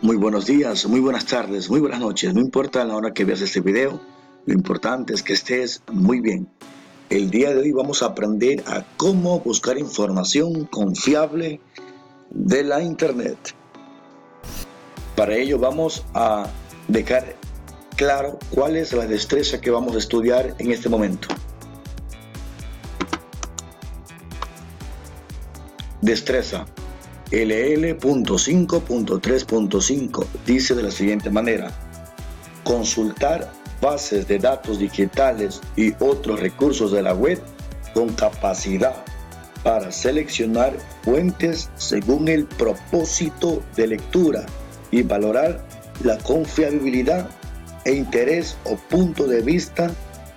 Muy buenos días, muy buenas tardes, muy buenas noches. No importa la hora que veas este video, lo importante es que estés muy bien. El día de hoy vamos a aprender a cómo buscar información confiable de la internet. Para ello vamos a dejar claro cuál es la destreza que vamos a estudiar en este momento. Destreza. LL.5.3.5 dice de la siguiente manera: consultar bases de datos digitales y otros recursos de la web con capacidad para seleccionar fuentes según el propósito de lectura y valorar la confiabilidad e interés o punto de vista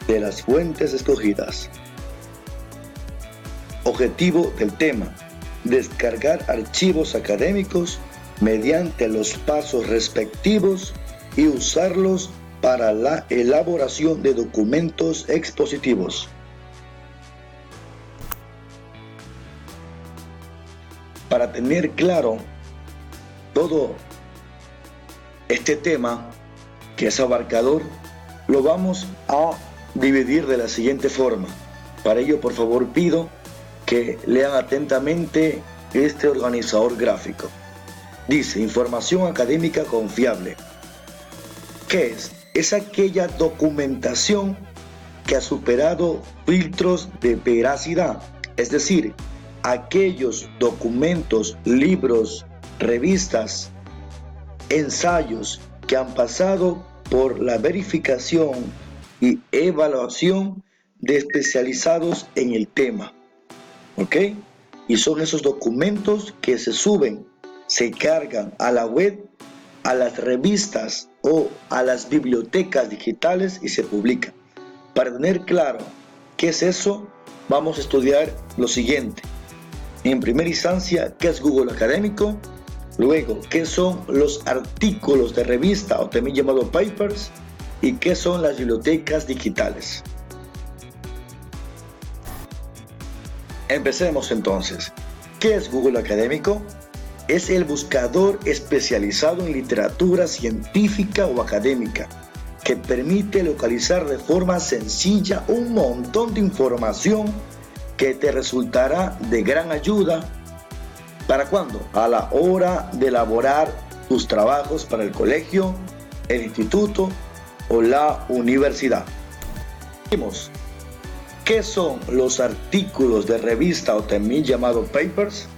de las fuentes escogidas. Objetivo del tema: descargar archivos académicos mediante los pasos respectivos y usarlos para la elaboración de documentos expositivos. Para tener claro todo este tema, que es abarcador, lo vamos a dividir de la siguiente forma. Para ello, por favor, pido que lean atentamente este organizador gráfico. Dice: información académica confiable. ¿Qué es? Es aquella documentación que ha superado filtros de veracidad, es decir, aquellos documentos, libros, revistas, ensayos que han pasado por la verificación y evaluación de especializados en el tema. ¿Ok? Y son esos documentos que se suben, se cargan a la web, a las revistas o a las bibliotecas digitales y se publican. Para tener claro qué es eso, vamos a estudiar lo siguiente. En primera instancia, ¿qué es Google Académico? Luego, ¿qué son los artículos de revista o también llamados papers? ¿Y qué son las bibliotecas digitales? Empecemos entonces. ¿Qué es Google Académico? Es el buscador especializado en literatura científica o académica que permite localizar de forma sencilla un montón de información que te resultará de gran ayuda. ¿Para cuándo? A la hora de elaborar tus trabajos para el colegio, el instituto o la universidad. ¿Qué son los artículos de revista o también llamados papers?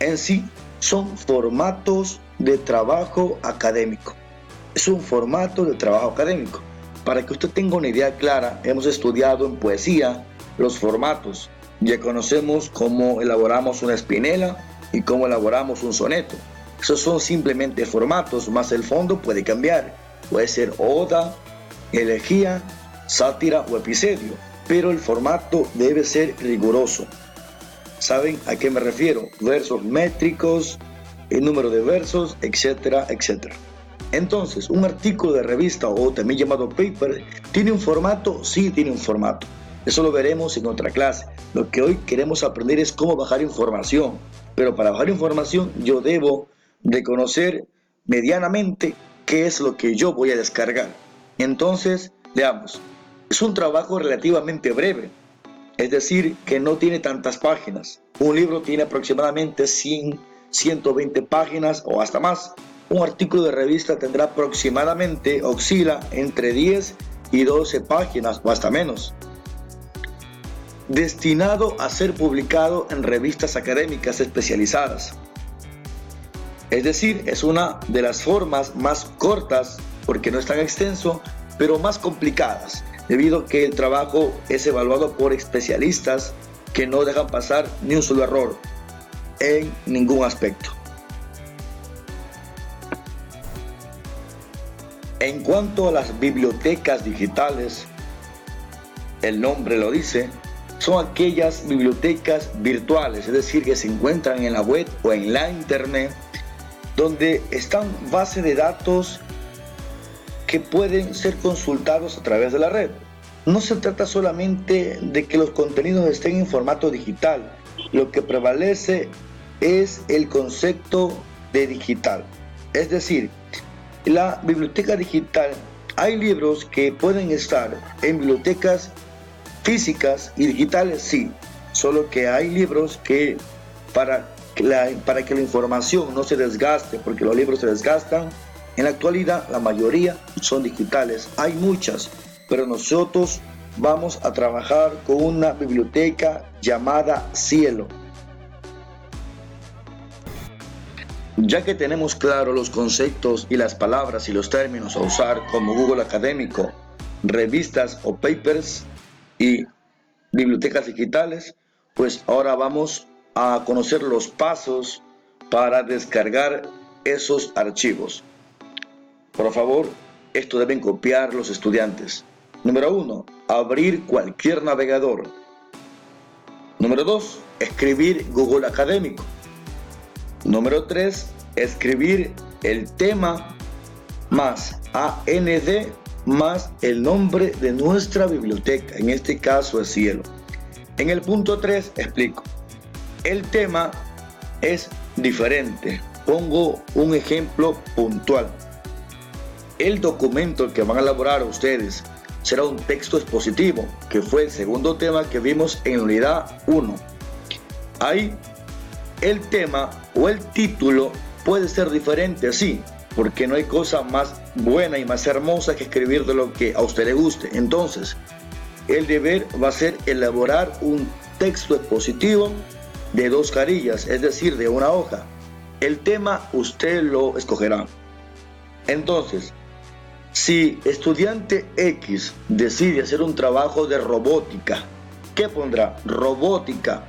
En sí, son formatos de trabajo académico. Es un formato de trabajo académico. Para que usted tenga una idea clara, hemos estudiado en poesía los formatos. Ya conocemos cómo elaboramos una espinela y cómo elaboramos un soneto. Esos son simplemente formatos, más el fondo puede cambiar. Puede ser oda, elegía, sátira o episodio. Pero el formato debe ser riguroso. ¿Saben a qué me refiero? Versos métricos, el número de versos, etcétera, etcétera. Entonces, un artículo de revista o también llamado paper, ¿tiene un formato? Sí, tiene un formato. Eso lo veremos en otra clase. Lo que hoy queremos aprender es cómo bajar información. Pero para bajar información yo debo de conocer medianamente qué es lo que yo voy a descargar. Entonces, veamos. Es un trabajo relativamente breve, es decir, que no tiene tantas páginas. Un libro tiene aproximadamente 100, 120 páginas o hasta más. Un artículo de revista tendrá aproximadamente, oscila entre 10 y 12 páginas o hasta menos. Destinado a ser publicado en revistas académicas especializadas. Es decir, es una de las formas más cortas, porque no es tan extenso, pero más complicadas, debido a que el trabajo es evaluado por especialistas que no dejan pasar ni un solo error en ningún aspecto. En cuanto a las bibliotecas digitales, el nombre lo dice, son aquellas bibliotecas virtuales, es decir, que se encuentran en la web o en la internet, donde están bases de datos que pueden ser consultados a través de la red. No se trata solamente de que los contenidos estén en formato digital, lo que prevalece es el concepto de digital. Es decir, la biblioteca digital, hay libros que pueden estar en bibliotecas físicas y digitales, sí, solo que hay libros que para que la información no se desgaste, porque los libros se desgastan, en la actualidad la mayoría son digitales, hay muchas, pero nosotros vamos a trabajar con una biblioteca llamada Cielo. Ya que tenemos claro los conceptos y las palabras y los términos a usar como Google Académico, revistas o papers y bibliotecas digitales, pues ahora vamos a conocer los pasos para descargar esos archivos. Por favor, esto deben copiar los estudiantes. Número 1, abrir cualquier navegador. Número 2, escribir Google Académico. Número 3, escribir el tema más AND más el nombre de nuestra biblioteca, en este caso es Cielo. En el punto 3 explico. El tema es diferente. Pongo un ejemplo puntual. El documento que van a elaborar ustedes será un texto expositivo, que fue el segundo tema que vimos en la unidad 1. Ahí el tema o el título puede ser diferente, sí, porque no hay cosa más buena y más hermosa que escribir de lo que a usted le guste. Entonces, el deber va a ser elaborar un texto expositivo de 2 carillas, es decir, de una hoja. El tema usted lo escogerá. Entonces, si estudiante X decide hacer un trabajo de robótica, ¿qué pondrá? Robótica,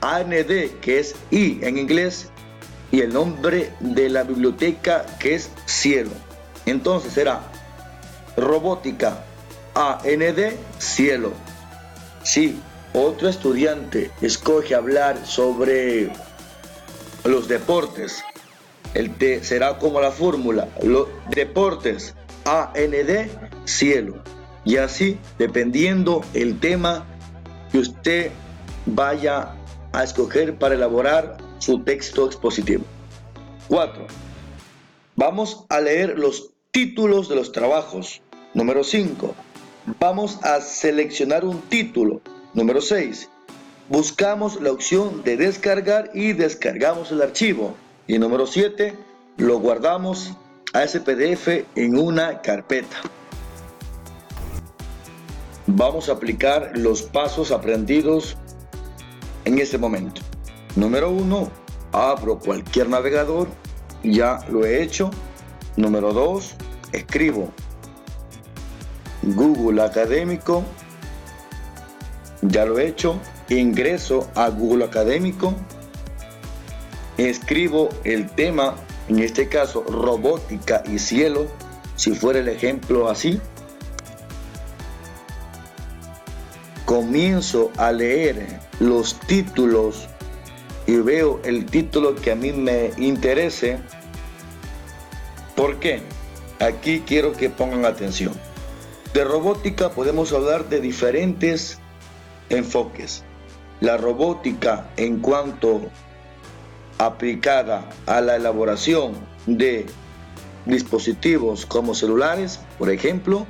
AND, que es I en inglés, y el nombre de la biblioteca, que es Cielo. Entonces será robótica, AND, Cielo. Si otro estudiante escoge hablar sobre los deportes, el T será como la fórmula, los deportes, AND, Cielo. Y así, dependiendo el tema que usted vaya a escoger para elaborar su texto expositivo. 4. Vamos a leer los títulos de los trabajos. Número 5. Vamos a seleccionar un título. Número 6. Buscamos la opción de descargar y descargamos el archivo. Y número 7. Lo guardamos a ese PDF en una carpeta. Vamos a aplicar los pasos aprendidos en este momento. Número 1, abro cualquier navegador, ya lo he hecho. Número 2, escribo Google Académico, ya lo he hecho. Ingreso a Google Académico, escribo el tema, en este caso robótica y cielo, si fuera el ejemplo así. Comienzo a leer los títulos y veo el título que a mí me interese. ¿Por qué? Aquí quiero que pongan atención. De robótica podemos hablar de diferentes enfoques. La robótica en cuanto aplicada a la elaboración de dispositivos como celulares, por ejemplo.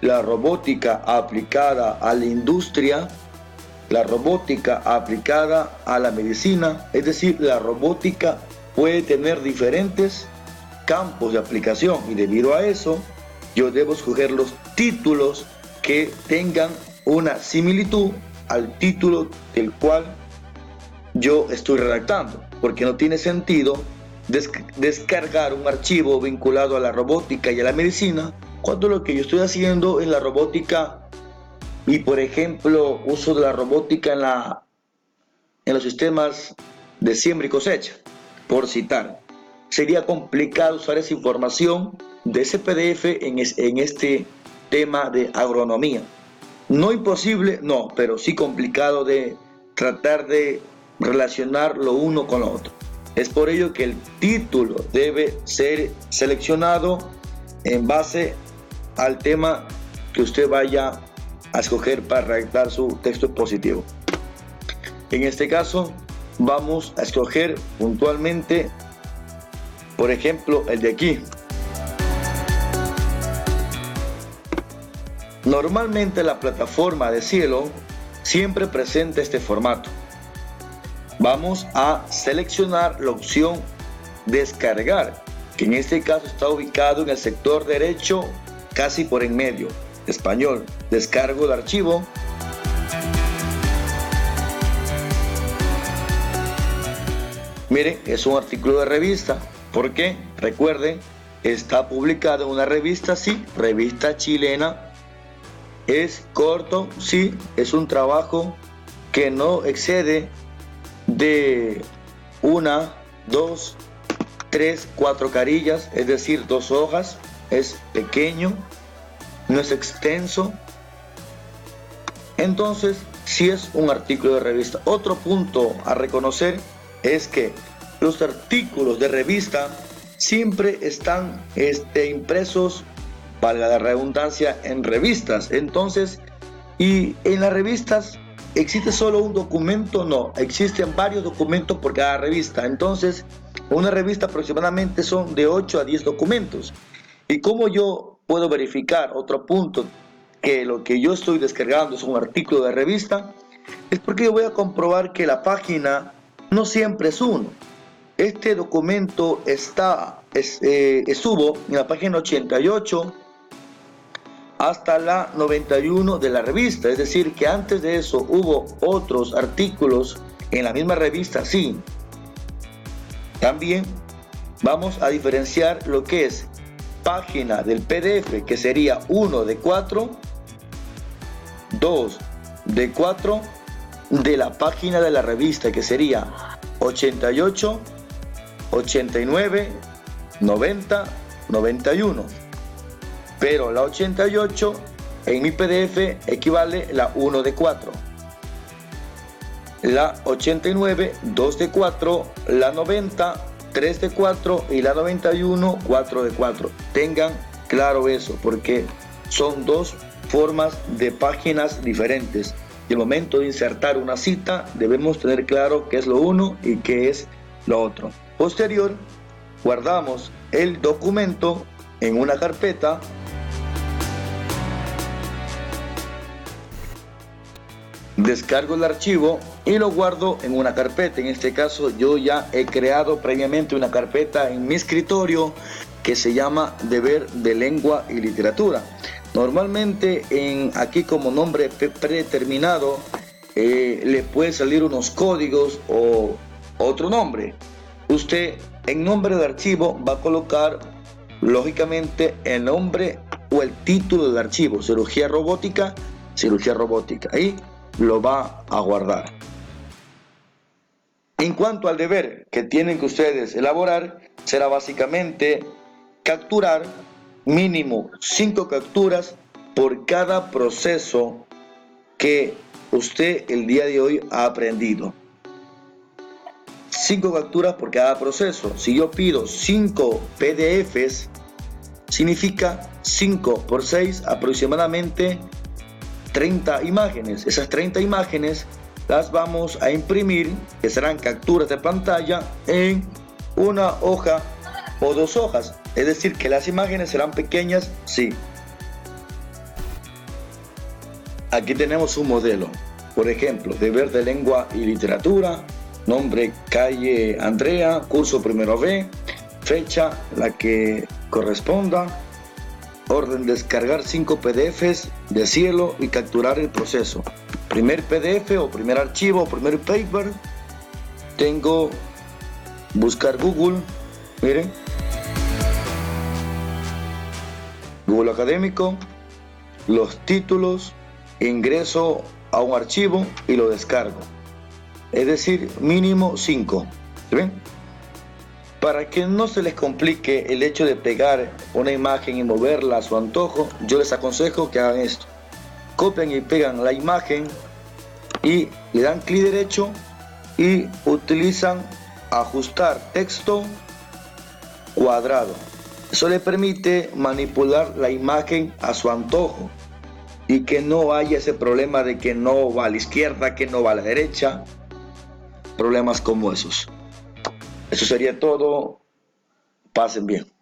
La robótica aplicada a la industria, la robótica aplicada a la medicina, es decir, la robótica puede tener diferentes campos de aplicación y debido a eso yo debo escoger los títulos que tengan una similitud al título del cual yo estoy redactando, porque no tiene sentido descargar un archivo vinculado a la robótica y a la medicina cuando lo que yo estoy haciendo es la robótica y, por ejemplo, uso de la robótica en los sistemas de siembra y cosecha, por citar. Sería complicado usar esa información de ese PDF en este tema de agronomía. No imposible, no, pero sí complicado de tratar de relacionar lo uno con lo otro. Es por ello que el título debe ser seleccionado en base al tema que usted vaya a escoger para redactar su texto expositivo. En este caso vamos a escoger puntualmente Por ejemplo, el de aquí. Normalmente la plataforma de Cielo siempre presenta este formato. Vamos a seleccionar la opción descargar, que en este caso está ubicado en el sector derecho, casi por en medio. Español. Descargo el archivo. Miren, es un artículo de revista. ¿Por qué? Recuerden, está publicado en una revista, sí, revista chilena. Es corto, sí, es un trabajo que no excede de 1, 2, 3, 4 carillas, es decir, 2 hojas. Es pequeño, no es extenso. Entonces, sí es un artículo de revista. Otro punto a reconocer es que los artículos de revista siempre están impresos, valga la redundancia, en revistas. Entonces, y en las revistas existe solo un documento, no, existen varios documentos por cada revista. Entonces, una revista aproximadamente son de 8 a 10 documentos. ¿Y cómo yo puedo verificar? Otro punto, que lo que yo estoy descargando es un artículo de revista, es porque yo voy a comprobar que la página no siempre es uno. Este documento estuvo en la página 88 hasta la 91 de la revista, es decir, que antes de eso hubo otros artículos en la misma revista, sí. También vamos a diferenciar lo que es página del PDF, que sería 1 de 4, 2 de 4, de la página de la revista, que sería 88, 89, 90, 91. Pero la 88 en mi PDF equivale la 1 de 4. La 89, 2 de 4. La 90, 3 de 4. Y la 91, 4 de 4. Tengan claro eso, porque son dos formas de páginas diferentes. Y al momento de insertar una cita, debemos tener claro qué es lo uno y qué es lo otro. Posterior, guardamos el documento en una carpeta. Descargo el archivo y lo guardo en una carpeta. En este caso yo ya he creado previamente una carpeta en mi escritorio que se llama Deber de Lengua y Literatura. Normalmente aquí como nombre predeterminado le puede salir unos códigos o otro nombre. Usted en nombre de archivo va a colocar lógicamente el nombre o el título del archivo. Cirugía robótica, cirugía robótica. Ahí lo va a guardar. En cuanto al deber que tienen que ustedes elaborar, será básicamente capturar mínimo 5 capturas por cada proceso que usted el día de hoy ha aprendido. 5 capturas por cada proceso. Si yo pido 5 PDFs, significa 5 por 6, aproximadamente 30 imágenes. Esas 30 imágenes las vamos a imprimir, que serán capturas de pantalla, en una hoja o 2 hojas. Es decir, que las imágenes serán pequeñas, sí. Aquí tenemos un modelo. Por ejemplo, Deber de Lengua y Literatura, nombre calle Andrea, curso primero B, fecha la que corresponda, orden descargar 5 PDFs de Cielo y capturar el proceso. Primer PDF o primer archivo o primer paper, tengo buscar Google, miren, Google Académico, los títulos, ingreso a un archivo y lo descargo. Es decir, mínimo 5. ¿Sí ven? Para que no se les complique el hecho de pegar una imagen y moverla a su antojo, yo les aconsejo que hagan esto. Copian y pegan la imagen y le dan clic derecho y utilizan ajustar texto cuadrado. Eso le permite manipular la imagen a su antojo y que no haya ese problema de que no va a la izquierda, que no va a la derecha, problemas como esos. Eso sería todo Pasen bien.